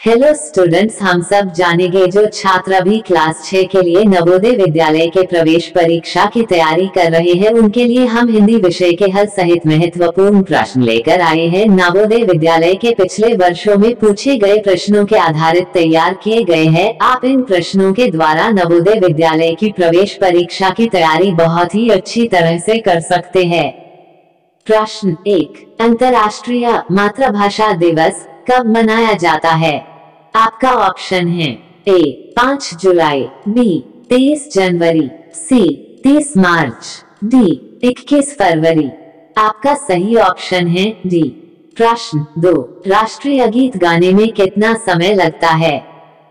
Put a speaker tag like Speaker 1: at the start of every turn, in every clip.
Speaker 1: Hello students, हम सब जानेंगे जो छात्र अभी क्लास 6 के लिए नवोदय विद्यालय के प्रवेश परीक्षा की तैयारी कर रहे हैं, उनके लिए हम हिंदी विषय के हल सहित महत्वपूर्ण प्रश्न लेकर आए हैं। नवोदय विद्यालय के पिछले वर्षों में पूछे गए प्रश्नों के आधारित तैयार किए गए हैं। आप इन प्रश्नों के द्वारा नवोदय विद्यालय की प्रवेश परीक्षा की तैयारी बहुत ही अच्छी तरह से कर सकते हैं। प्रश्न 1, अंतर्राष्ट्रीय मातृभाषा दिवस कब मनाया जाता है? आपका ऑप्शन है ए 5 जुलाई, बी 23 जनवरी, सी 30 मार्च, डी 21 फरवरी। आपका सही ऑप्शन है डी। प्रश्न 2, राष्ट्रीय गीत गाने में कितना समय लगता है?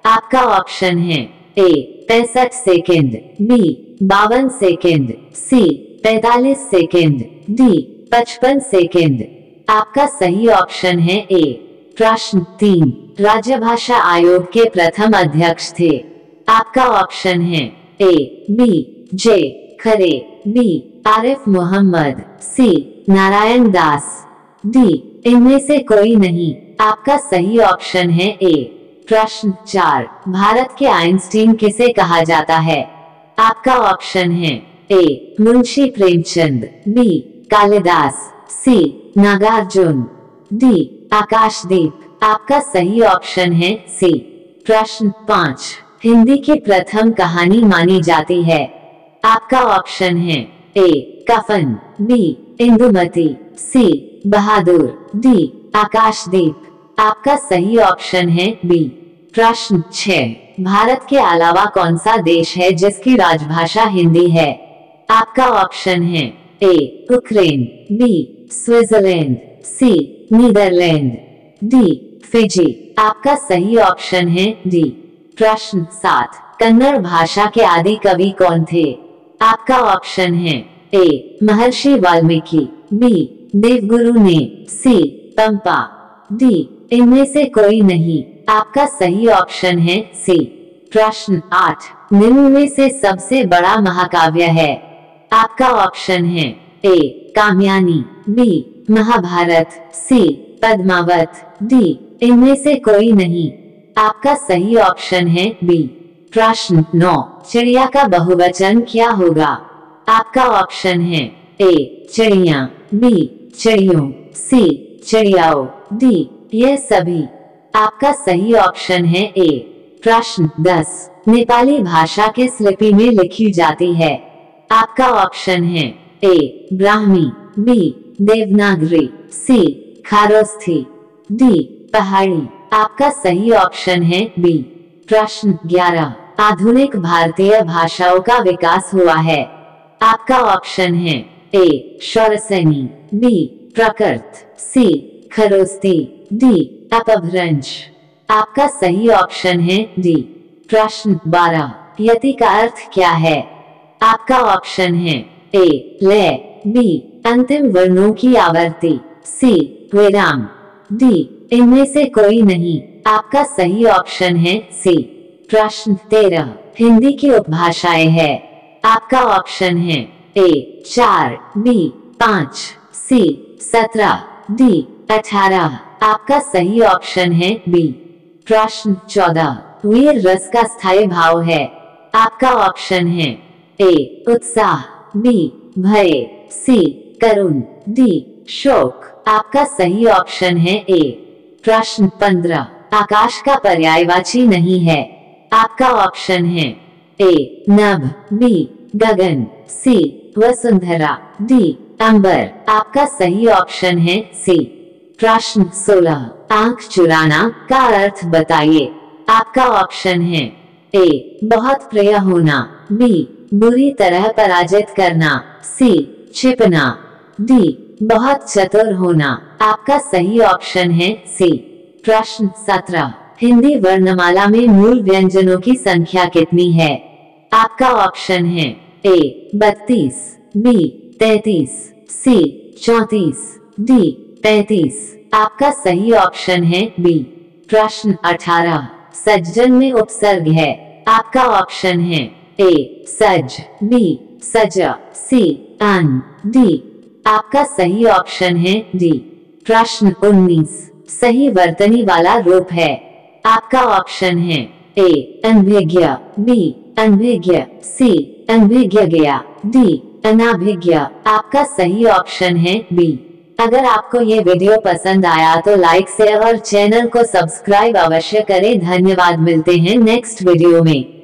Speaker 1: आपका ऑप्शन है ए 65 सेकेंड, बी 52 सेकेंड, सी 45 सेकेंड, डी 55 सेकेंड। आपका सही ऑप्शन है ए। प्रश्न 3, राज्य भाषा आयोग के प्रथम अध्यक्ष थे। आपका ऑप्शन है A B J Khare, B Arif Mohammad, C Narayan Das, D इनमें से कोई नहीं। आपका सही ऑप्शन है ए। प्रश्न 4, भारत के आइंस्टीन किसे कहा जाता है? आपका ऑप्शन है ए मुंशी प्रेमचंद, बी कालिदास, सी नागार्जुन, डी आकाशदीप। आपका सही ऑप्शन है सी। प्रश्न 5, हिंदी की प्रथम कहानी मानी जाती है। आपका ऑप्शन है ए कफन, बी इंदुमती, सी बहादुर, डी आकाशदीप। आपका सही ऑप्शन है बी। प्रश्न 6, भारत के अलावा कौन सा देश है जिसकी राजभाषा हिंदी है? आपका ऑप्शन है ए यूक्रेन, बी स्विट्जरलैंड, सी नीदरलैंड, डी फिजी। आपका सही ऑप्शन है डी। प्रश्न 7, कन्नड़ भाषा के आदि कवि कौन थे? आपका ऑप्शन है ए महर्षि वाल्मीकि, बी देवगुरु ने, सी पंपा, डी इनमें से कोई नहीं। आपका सही ऑप्शन है सी। प्रश्न 8, निम्न में से सबसे बड़ा महाकाव्य है? आपका ऑप्शन है ए काम्यानी, बी महाभारत, सी पद्मावत, डी इनमें से कोई नहीं। आपका सही ऑप्शन है बी। प्रश्न 9, चिड़िया का बहुवचन क्या होगा? आपका ऑप्शन है ए चिड़िया, बी चिड़ियों, सी चिड़ियाओं, डी यह सभी। आपका सही ऑप्शन है ए। प्रश्न 10, नेपाली भाषा किस लिपि में लिखी जाती है? आपका ऑप्शन है ए ब्राह्मी, बी देवनागरी, सी खारोस्थी, डी पहाड़ी। आपका सही ऑप्शन है बी। प्रश्न 11, आधुनिक भारतीय भाषाओं का विकास हुआ है। आपका ऑप्शन है ए शौरसेनी, बी प्रकृत, सी खरोस्ती, डी अपभ्रंश। आपका सही ऑप्शन है डी। प्रश्न 12, यति का अर्थ क्या है? आपका ऑप्शन है ए लय, बी अंतिम वर्णों की आवर्ती, सी विराम, डी इनमें से कोई नहीं। आपका सही ऑप्शन है सी। प्रश्न 13, हिंदी की उपभाषाएं है। आपका ऑप्शन है ए 4, बी 5, सी 17, डी 18। आपका सही ऑप्शन है बी। प्रश्न 14, वीर रस का स्थायी भाव है। आपका ऑप्शन है ए उत्साह, बी भय, सी करुण, डी शोक। आपका सही ऑप्शन है ए। प्रश्न 15, आकाश का पर्यायवाची नहीं है। आपका ऑप्शन है ए नभ, बी गगन, सी वसुंधरा, डी अंबर। आपका सही ऑप्शन है सी। प्रश्न 16, आंख चुराना का अर्थ बताइए। आपका ऑप्शन है ए बहुत प्रिय होना, बी बुरी तरह पराजित करना, सी छिपना, डी बहुत चतुर होना। आपका सही ऑप्शन है सी। प्रश्न 17, हिंदी वर्णमाला में मूल व्यंजनों की संख्या कितनी है? आपका ऑप्शन है ए 32, बी 33, सी 34, डी 35। आपका सही ऑप्शन है बी। प्रश्न 18, सज्जन में उपसर्ग है। आपका ऑप्शन है ए सज, बी सज, सी अन, डी। आपका सही ऑप्शन है डी। प्रश्न 19, सही वर्तनी वाला रूप है। आपका ऑप्शन है ए अनभिज्ञ, बी अनभिज्ञ, सी अनभिज्ञ गया, डी अनाभिज्ञ। आपका सही ऑप्शन है बी। अगर आपको ये वीडियो पसंद आया तो लाइक शेयर और चैनल को सब्सक्राइब अवश्य करें। धन्यवाद। मिलते हैं नेक्स्ट वीडियो में।